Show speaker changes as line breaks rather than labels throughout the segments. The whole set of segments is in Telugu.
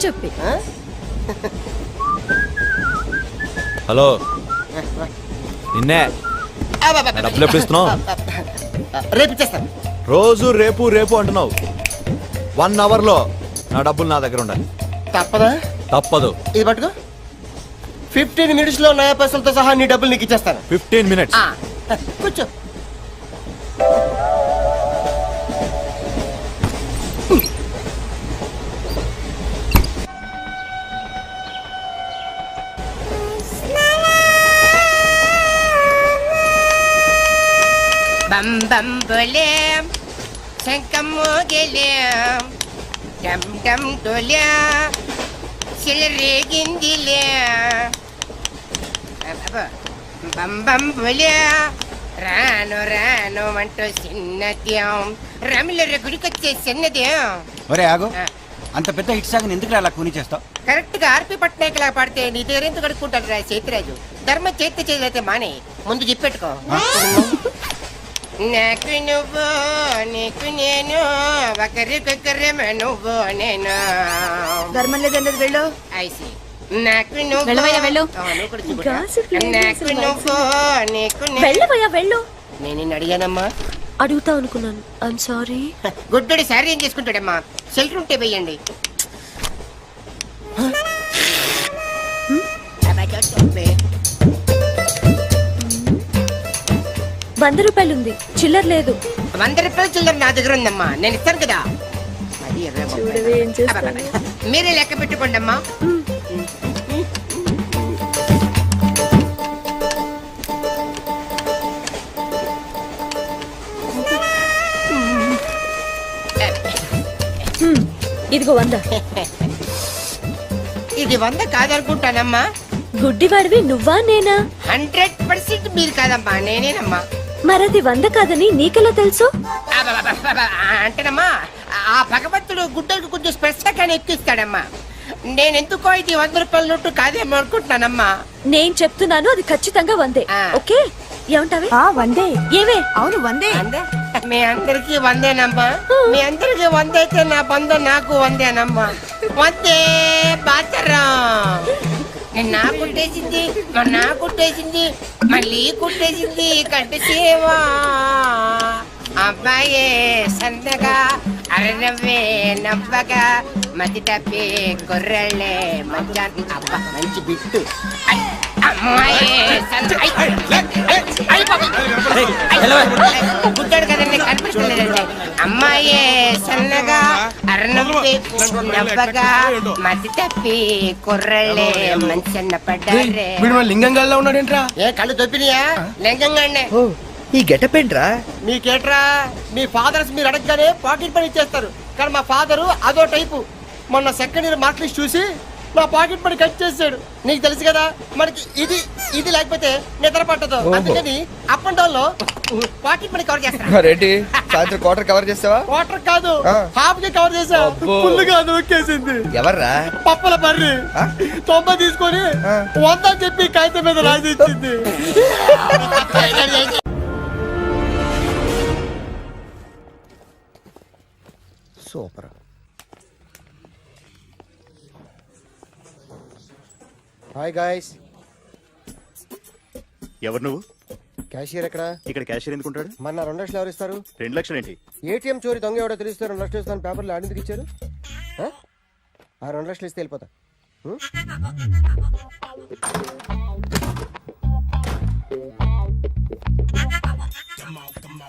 చెప్పి.
హలో నిన్నే డబ్బులు ఎప్పుడు ఇస్తున్నావు?
రేపు ఇచ్చేస్తాను.
రోజు రేపు రేపు అంటున్నావు. 1 అవర్లో నా డబ్బులు నా దగ్గర ఉండాలి.
తప్పదా?
తప్పదు.
ఇది పట్టుకో. 15 minutes లో నయా పైసలతో సహా నీ డబ్బులు నీకు ఇచ్చేస్తాను.
15 minutes.
కూర్చో.
బం బం బోలేం శంఖం మోగలేం డమ్ డమ్ డోలే సిలరేగిందిలే బం బం బోలే రాను రాను అంటూ చిన్నదేం రమిల గుడికొచ్చే చిన్నదేం.
ఒరే ఆగు, అంత పెద్ద హిట్ సాగుని ఎందుకు అలా కూని చేస్తావు?
కరెక్ట్ గా ఆర్పి పట్నాయక్ లా పాడితే నీ దగ్గర ఎందుకు కడుక్కుంటాడు రా చేతిరాజు. ధర్మ చేతి చేదైతే మానే ముందు చెప్పెట్టుకో. నాకు నువ్వు నీకు నేను ఒకరికొకరేమో నువ్వు నేను.
ధర్మం లేదన్నది వెళ్ళు.
ఐసి నాకు నువ్వు
వెళ్ళవయ్యా వెళ్ళు.
నాకు నువ్వు నీకు
వెళ్ళవయ్యా వెళ్ళు.
నేను నిన్ను అడిగానమ్మా.
అడుగుతా అనుకున్నాను. I'm sorry.
గుడ్డోడి సారీ ఏం చేసుకుంటాడమ్మా? షెల్టర్ ఉంటే వెయ్యండి.
₹100 ఉంది, చిల్లర లేదు.
₹100 చిల్లర నా దగ్గర ఉందమ్మా, నేను ఇస్తాను కదా. మీరే లెక్క పెట్టుకోండి అమ్మా.
ఇదిగో 100.
ఇది 100 కాదనుకుంటానమ్మా.
గుడ్డివాడివి నువ్వా నేనా?
100% మీరు కాదమ్మా, నేనేనమ్మా.
మరది 100 కాదని నీకెలా తెలుసు?
అంటేనమ్మా, ఆ భగవంతుడు గుడ్డలకు కొంచెం స్పెషల్గానే ఎక్కిస్తాడమ్మా. నేనెందుకో ఇది ₹100 నోటు కాదేమో అనుకుంటున్నానమ్మా.
నేను చెప్తున్నాను, అది ఖచ్చితంగా 100. ఓకే, ఏమంటావే? 100. ఏవే? అవును 100.
మీ అందరికి 100నమ్మా. మీ అందరికి 100 అయితే నా బంధం నాకు 100నమ్మా. 100 బాతరం. నా కుట్టేసింది, మొన్న కుట్టేసింది, మళ్ళీ కుట్టేసింది కట్టేసేవా. అబ్బాయే సన్నగా అరనవ్వే నవ్వగా మతి తప్పి కుర్రళ్ళే మధ్య. అబ్బా మంచి బిట్టు. గుడ్డాడు కదండి, కనిపించలేదండి. అమ్మాయే సన్నగా అరనవ్వే నవ్వగా మతి తప్పి కుర్రళ్ళే మంచి అన్న పడ్డారే.
లింగంగా ఉన్నాడేంట్రా?
ఏ కళ్ళు తప్పినాయా? లింగంగానే.
ఈ గెటప్ ఏంట్రా?
మీకేట్రా, మీ ఫాదర్స్ మీరు అడగగానే పాకెట్ పని ఇచ్చేస్తారు. కానీ మా ఫాదరు అదో టైపు. మొన్న సెకండ్ ఇయర్ మార్క్ లిస్ట్ చూసి నా పాకెట్ పని కట్ చేసాడు. నీకు తెలుసు కదా, మనకి ఇది ఇది లేకపోతే నిద్ర పట్టదు. అందుకని అప్ అండ్ డౌన్ లో పాకెట్ పని కవర్ చేస్తా.
రెడ్డి సాయంత్రం క్వార్టర్ కవర్ చేస్తావా?
క్వార్టర్ కాదు, హాఫ్ కి కవర్ చేసా. ఫుల్గా నొక్కేసింది.
ఎవర్రా?
పప్పుల బర్రి 90 తీసుకొని 100 అని చెప్పి కాగితం మీద రాసి ఇచ్చింది.
సూపర్. Hi guys.
ఎవరు నువ్వు?
క్యాషియర్ ఎక్కడ?
ఇక్కడ క్యాషియర్ ఎందుకుంటాడు?
మన 2 లక్షలు ఎవరు ఇస్తారు?
2 లక్షలు ఏంటి?
ఏటీఎం చోరీ దొంగ ఎవడో తెలిస్తే 2 లక్షలు ఇస్తాను పేపర్లు ఆడిందుకు ఇచ్చారు. ఆ 2 లక్షలు ఇస్తే వెళ్ళిపోతా.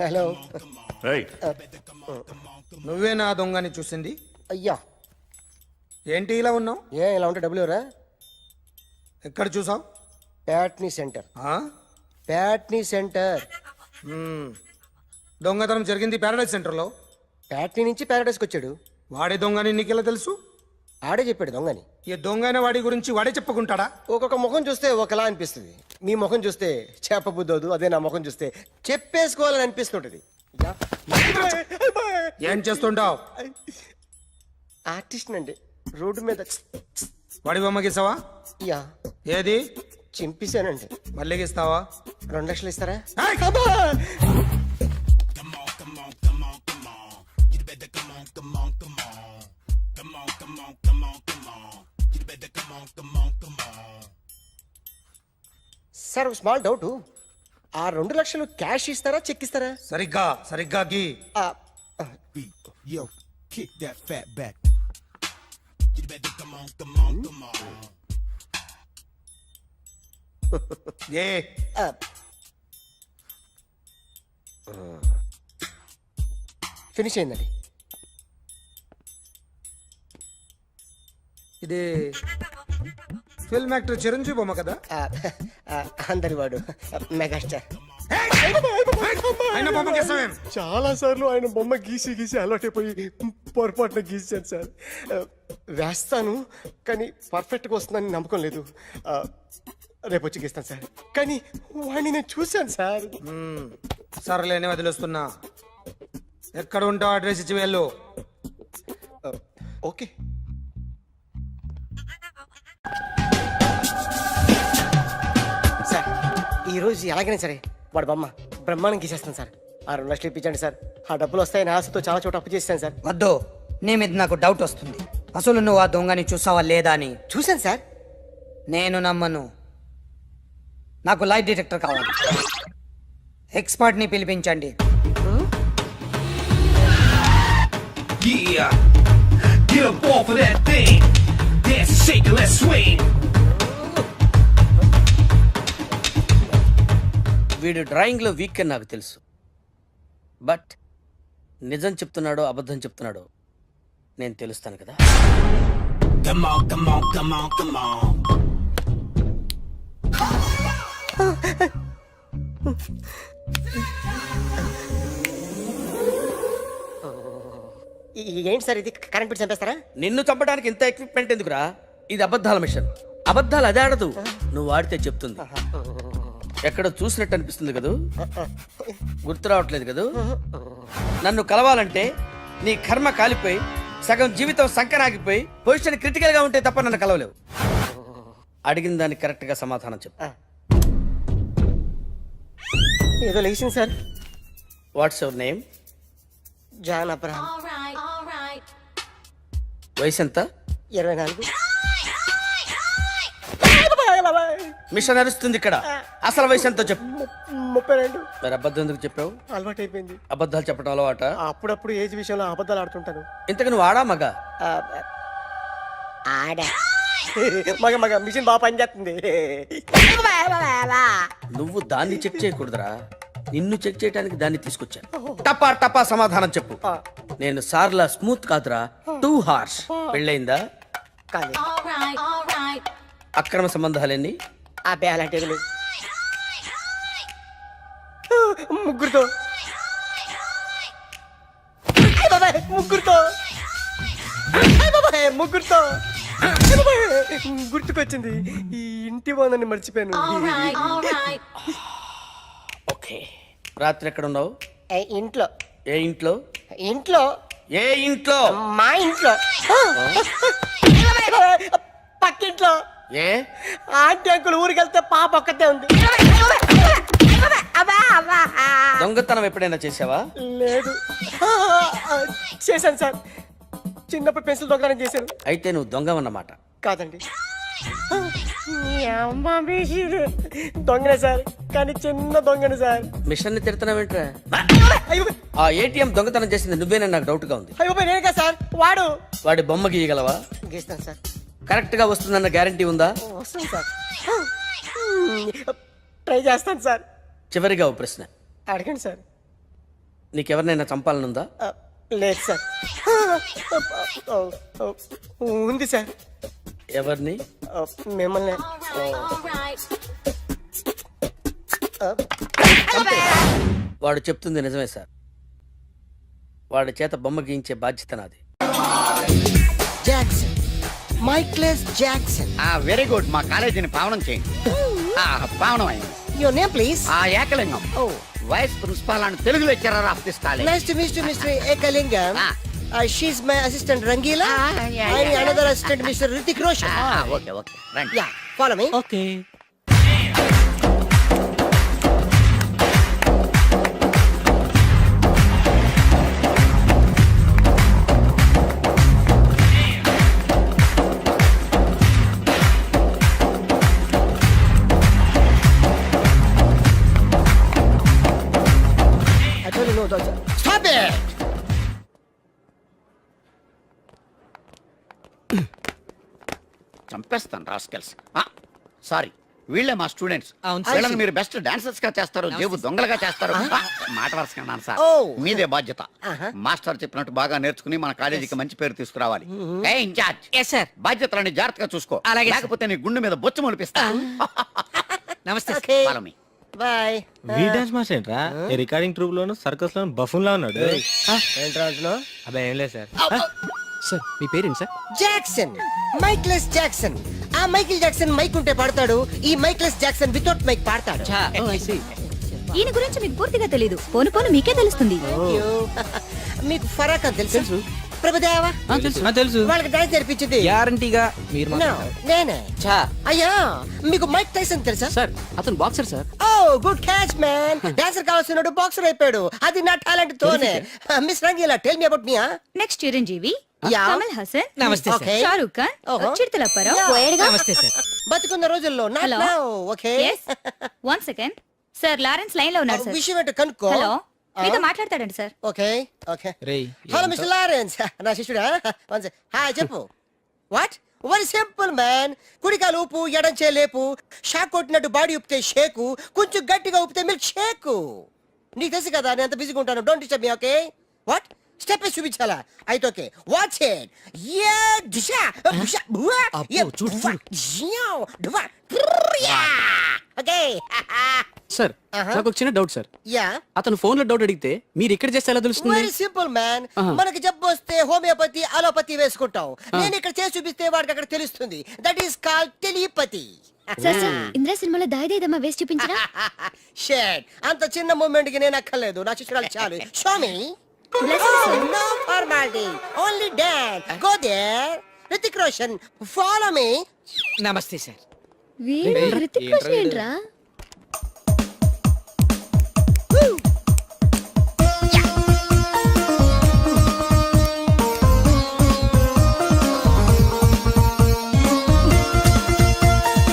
హలో.
నువ్వే నా దొంగని చూసింది?
అయ్యా
ఏంటి ఇలా ఉన్నావు?
ఇలా ఉంటే డబ్బులు ఎవరా?
ఎక్కడ చూసావు?
ప్యాట్నీ సెంటర్. ప్యాట్నీ సెంటర్.
దొంగతనం జరిగింది ప్యారడైజ్ సెంటర్లో.
ప్యాట్నీ నుంచి ప్యారడైజ్కి వచ్చాడు.
వాడే దొంగని నీకెలా తెలుసు?
ఆడే చెప్పాడు దొంగని.
ఈ దొంగైన వాడి గురించి వాడే చెప్పుకుంటాడా?
ఒక్కొక్క ముఖం చూస్తే ఒకలా అనిపిస్తుంది. మీ ముఖం చూస్తే చెప్పబుద్దోదు, అదే నా ముఖం చూస్తే చెప్పేసుకోవాలని అనిపిస్తుంటది.
ఏం చేస్తుంటావు?
ఆర్టిస్ట్ అండి. రోడ్డు మీద
వాడి బొమ్మ గీసావా?
యా.
ఏది?
చింపేశానండి.
మళ్ళీ గీస్తావా?
2 లక్షలు ఇస్తారా? సార్ ఒక స్మాల్ డౌట్, ఆ 2 లక్షలు క్యాష్ ఇస్తారా చెక్ ఇస్తారా?
సరిగ్గా సరిగ్గా గీ.
ఆ,
Yo, kick that fat back. You better come on, come on, come on.
ఏ
ఆ. ఫినిష్ అయిందండి.
ఇది ఫిల్మ్ యాక్టర్ చిరంజీవి బొమ్మ కదా?
అందరి వాడు మెగాస్టార్.
ఆయన బొమ్మ గీసావేం?
చాలా సార్లు ఆయన బొమ్మ గీసి గీసి అలవాటైపోయి పొరపాటున గీసాను సార్. వేస్తాను కానీ పర్ఫెక్ట్గా వస్తుందని నమ్మకం లేదు. రేపు వచ్చి గీస్తాను సార్. కానీ వాడిని నేను చూశాను సార్.
సర్లేని వదిలేస్తున్నా. ఎక్కడ ఉంటావు అడ్రస్ ఇచ్చి వెళ్ళు.
ఓకే. సార్ ఈరోజు ఎలాగైనా సరే వాడు బొమ్మ బ్రహ్మాండం గీసేస్తాను సార్. ఆ 2 లక్షలు ఇప్పించండి సార్. ఆ డబ్బులు వస్తాయని ఆశతో చాలా చోట అప్పు చేస్తాను సార్.
వద్దు, నీ మీద నాకు డౌట్ వస్తుంది. అసలు నువ్వు ఆ దొంగని చూసావా లేదా అని.
చూశాను సార్.
నేను నమ్మను. నాకు లైట్ డిటెక్టర్ కావాలి. ఎక్స్పర్ట్ ని పిలిపించండి.
Yeah, get up off of that thing. Dance and shake and let's swing.
వీడు డ్రాయింగ్లో వీక్ అని నాకు తెలుసు, బట్ నిజం చెప్తున్నాడో అబద్ధం చెప్తున్నాడో నేను తెలుస్తాను కదా.
Come on, come on, come on, come on.
ఏంటి సార్ ఇది? కరెంట్ బిల్ చంపేస్తారా?
నిన్ను చంపడానికి ఇంత ఎక్విప్మెంట్ ఎందుకురా? ఇది అబద్ధాల మిషన్. అబద్ధాలు అదే ఆడదు, నువ్వు ఆడితే చెప్తుంది. ఎక్కడో చూసినట్టు అనిపిస్తుంది కదూ, గుర్తు రావట్లేదు కదూ. నన్ను కలవాలంటే నీ కర్మ కాలిపోయి సగం జీవితం సంకరాగిపోయి పొజిషన్ క్రిటికల్ గా ఉంటే తప్ప నన్ను కలవలేవు. అడిగిన దానికి కరెక్ట్ గా సమాధానం చెప్పు.
ఏదో లేచింది sir.
What's your name?
John Abraham.
వయసు ఎంత?
24.
మిషన్ నడుస్తుంది ఇక్కడ. అసలు వయసు ఎంతో చెప్పు.
32.
మరి అబద్ధం ఎందుకు చెప్పావు?
అలవాటు అయిపోయింది.
అబద్ధాలు చెప్పడం అలవాట?
అప్పుడప్పుడు ఏజ్ విషయంలో అబద్ధాలు ఆడుతుంటాను.
ఇంతకు నువ్వు ఆడా మగ?
ఆడా. మగ మగ మిషన్ బాగా పనిచేస్తుంది.
నువ్వు దాన్ని చెక్ చేయకూడదురా, నిన్ను చెక్ చేయడానికి దాన్ని తీసుకొచ్చాను. టపా టపా సమాధానం చెప్పు. నేను సార్లా స్మూత్ కాదురా, టూ హార్ష్. పెళ్ళయిందా?
కానీ
అక్రమ సంబంధాలన్నీ?
అబ్బే అలాంటివి లేదు. ముగ్గురుతో ముగ్గురుతో ముగ్గురుతో గుర్తుకొచ్చింది. ఈ ఇంటి బాగుందని మర్చిపోయాను.
ఓకే. రాత్రి ఎక్కడ ఉన్నావు?
ఇంట్లో.
ఏ ఇంట్లో?
ఇంట్లో.
ఏ ఇంట్లో?
మా ఇంట్లో. పక్కింట్లో.
ఏ
ఆంటీ అంకుల్ ఊరికి వెళ్తే పాప ఒక్కతే ఉంది.
దొంగతనం ఎప్పుడైనా చేసావా?
లేదు. చేశాను సార్. చిన్నప్పుడు పెన్సిల్ దొంగతనం చేశాను.
అయితే నువ్వు దొంగవన్నమాట.
కాదండి, దొంగనే సార్, కానీ చిన్న దొంగనే సార్.
మిషన్ ని తిడుతున్నావేంట్రా?
అయ్యో
ఆ ఏటీఎం దొంగతనం చేసింది నువ్వేనని నాకు డౌట్ గా ఉంది.
అయ్యో నేనే కదా సార్. వాడు
వాడి బొమ్మ గీయగలవా?
గీస్తాను సార్.
కరెక్ట్ గా వస్తుందన్న గ్యారంటీ ఉందా?
వస్తాను సార్. ట్రై చేస్తాను సార్.
చివరిగా ఓ ప్రశ్న
అడగండి సార్.
నీకెవరినైనా చంపాలనుందా?
లేదు సార్. ఉంది సార్.
ఎవరిని?
మిమ్మల్ని.
వాడు చెప్తుంది నిజమే సార్. వాడి చేత బొమ్మ గీయించే బాధ్యత నాది.
Jackson, Michaels Jackson.
Very good. మా కాలేజీని పావనం చేయండి. పావనం అయింది.
Your name please?
Ekalingam. Vice principal అని Telugu lecturer of this college.
Nice to meet you, Mr. Ekalingam. She's my assistant Rangila.
yeah,
I'm another assistant, Mr. Hrithik Roshan.
Okay okay రండి.
Yeah, follow me.
ఓకే.
చంపేస్తాను రాస్కెల్స్. సారీ, వీళ్ళే మా స్టూడెంట్స్.
అవును
వీళ్ళని మీరు బెస్ట్ డాన్సర్స్ గా చేస్తారు, జేబు దొంగలుగా చేస్తారు. మాట వరుసకన్నాను సార్, మీదే బాధ్యత. మాస్టర్ చెప్పినట్టు బాగా నేర్చుకుని మన కాలేజీకి మంచి పేరు తీసుకురావాలి. ఏ ఇన్ఛార్జ్,
సార్
బాధ్యతలని జాగ్రత్తగా చూసుకో,
అలాగే సార్.
లేకపోతే నీ గుండె మీద బొచ్చు మొలిపిస్తా.
నమస్తే
Follow me.
బాయ్.
వీ డాన్స్ మాస్టర్ ఏంట్రా? ఈ రికార్డింగ్ ట్రూప్ లోను సర్కస్ లోను బఫూన్ లా ఉన్నాడు.
ఏంట్రా అంటున్నావ్?
అబ్బాయి ఏం లేదు సార్.
సార్ మీ పేరెంట్ సార్?
Jackson, Michaels Jackson. ఆ మైకిల్ జాక్సన్ మైక్ ఉంటే పాడతాడు, ఈ మైక్లెస్ జాక్సన్ వితౌట్ మైక్ పాడతాడు.
ఈయన గురించి మీకు పూర్తిగా తెలీదు. పోను పోను మీకే తెలుస్తుంది.
మీకు ఫరాక్ అని తెలుసు? ప్రభుదేవా
తెలుసు.
వాళ్ళకి డాన్స్ నేర్పించింది
గ్యారంటీగా మీరు
No, నేనే. అయ్యా, మీకు మైక్ టైసన్ తెలుసా?
సార్ అతను boxer sir.
Oh good catch man. Dancer కావాల్సినాడు బాక్సర్ అయిపోయాడు. అది నా టాలెంట్ తోనే. Miss Rangeela, tell me about me.
Next Chiranjeevi,
yeah.
Kamal Haasan,
నమస్తే సార్.
Okay.
షారూక్ ఖాన్,
ఓహో.
చిరుతల అప్పారావు,
యా.
పోయేడుగా.
నమస్తే సార్.
బతుకున్న రోజుల్లో not
Hello.
now, okay?
Yes. 1 second. Sir Lawrence line లో ఉన్నారు సార్.
విషయం ఏంటో కనుక్కో.
హలో, మీతో మాట్లాడతాడండి సార్.
Okay okay.
రేయ్
హలో మిస్టర్ లారెన్స్, నా శిష్యుడా? హాయ్ చెప్పు. వాట్? Very simple man. కుడికాలు ఊపు, ఎడం లేపు. షాక్ కొట్టినట్టు బాడీ ఊపితే షేకు, కొంచెం గట్టిగా ఊపితే మిల్క్ షేకు. నీకు తెలుసు కదా నేను ఎంత బిజీగా ఉంటాను. Don't disturb me, okay? What? Step చూపించాలా? అయితే ఓకే, వాచ్ ఇట్. యా దిశా బుషా బువా. యా చూడు ఓకే.
సార్ నాకు ఒక చిన్న డౌట్ సార్.
యా,
అతను ఫోన్ లో డౌట్ అడిగితే మీరు ఇక్కడ చేస్తే ఎలా తెలుస్తుంది?
Very simple man.
Uh-huh.
మనకి జబ్బు వస్తే హోమియోపతి అలోపతి వేసుకుంటాం. నేను ఇక్కడ చేసి చూపిస్తే వాడికి అక్కడ తెలుస్తుంది. That is call telepathy.
Sir sir Indra సినిమాలో దాయిదేదమ్మా వేసి చూపించరా?
షేట్, అంత చిన్న మూమెంట్ కి నేను అక్కర్లేదు, నా శిష్యురాలు చాలు. Show me. No formality, only dance. Go there. Hrithik Roshan, follow me.
నమస్తే సార్.
వీడు హృతిక్ రోషన్ ఏంట్రా?